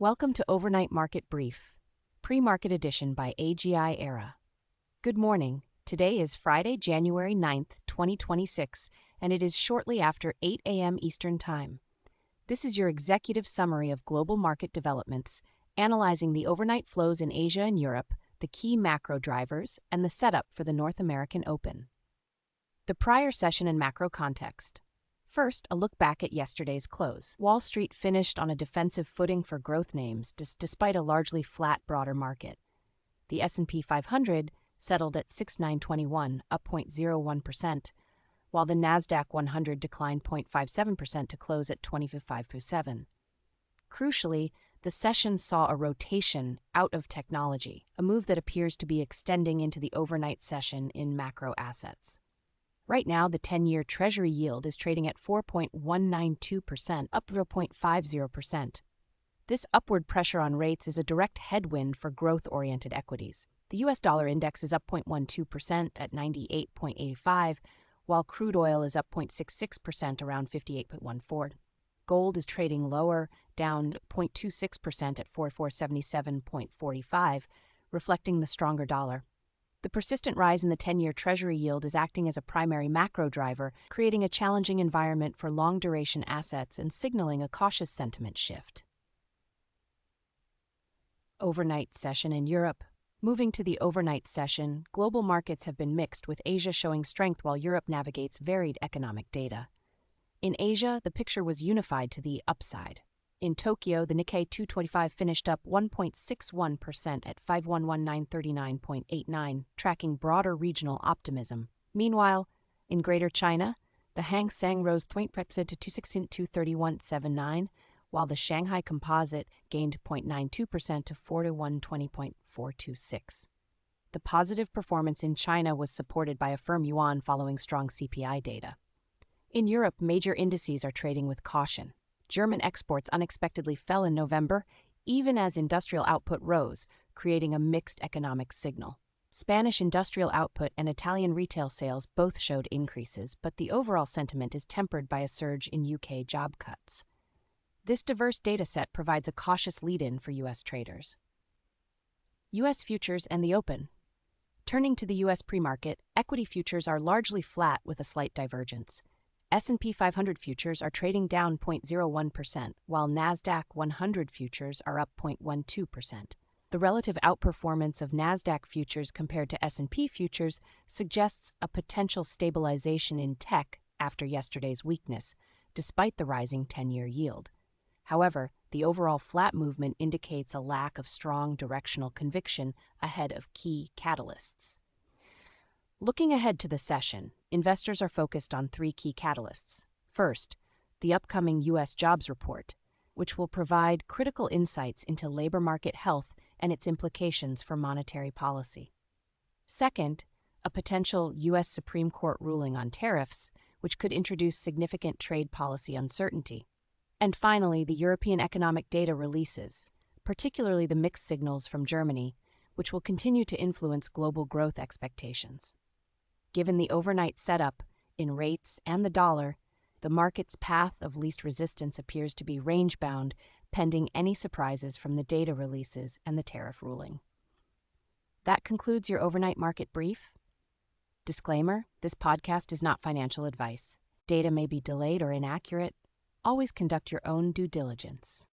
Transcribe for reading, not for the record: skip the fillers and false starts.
Welcome to Overnight Market Brief, Pre-Market Edition by AGI Era. Good morning. Today is Friday, January 9th, 2026, and it is shortly after 8 a.m. Eastern Time. This is your executive summary of global market developments, analyzing the overnight flows in Asia and Europe, the key macro drivers, and the setup for the North American Open. The prior session and macro context. First, a look back at yesterday's close. Wall Street finished on a defensive footing for growth names despite a largely flat broader market. The S&P 500 settled at 6,921, up 0.01%, while the Nasdaq 100 declined 0.57% to close at 25,527. Crucially, the session saw a rotation out of technology, a move that appears to be extending into the overnight session in macro assets. Right now, the 10-year Treasury yield is trading at 4.192%, up 0.50%. This upward pressure on rates is a direct headwind for growth-oriented equities. The U.S. dollar index is up 0.12% at 98.85, while crude oil is up 0.66% around 58.14. Gold is trading lower, down 0.26% at 4477.45, reflecting the stronger dollar. The persistent rise in the 10-year Treasury yield is acting as a primary macro driver, creating a challenging environment for long-duration assets and signaling a cautious sentiment shift. Overnight session in Europe. Moving to the overnight session, global markets have been mixed, with Asia showing strength while Europe navigates varied economic data. In Asia, the picture was unified to the upside. In Tokyo, the Nikkei 225 finished up 1.61% at 511939.89, tracking broader regional optimism. Meanwhile, in Greater China, the Hang Seng rose 0.3% to 216.23179, while the Shanghai Composite gained 0.92% to 4120.426. The positive performance in China was supported by a firm yuan following strong CPI data. In Europe, major indices are trading with caution. German exports unexpectedly fell in November, even as industrial output rose, creating a mixed economic signal. Spanish industrial output and Italian retail sales both showed increases, but the overall sentiment is tempered by a surge in UK job cuts. This diverse dataset provides a cautious lead-in for U.S. traders. U.S. futures and the open. Turning to the U.S. pre-market, equity futures are largely flat with a slight divergence. S&P 500 futures are trading down 0.01%, while Nasdaq 100 futures are up 0.12%. The relative outperformance of Nasdaq futures compared to S&P futures suggests a potential stabilization in tech after yesterday's weakness, despite the rising 10-year yield. However, the overall flat movement indicates a lack of strong directional conviction ahead of key catalysts. Looking ahead to the session, investors are focused on three key catalysts. First, the upcoming U.S. jobs report, which will provide critical insights into labor market health and its implications for monetary policy. Second, a potential U.S. Supreme Court ruling on tariffs, which could introduce significant trade policy uncertainty. And finally, the European economic data releases, particularly the mixed signals from Germany, which will continue to influence global growth expectations. Given the overnight setup in rates and the dollar, the market's path of least resistance appears to be range-bound, pending any surprises from the data releases and the tariff ruling. That concludes your overnight market brief. Disclaimer: this podcast is not financial advice. Data may be delayed or inaccurate. Always conduct your own due diligence.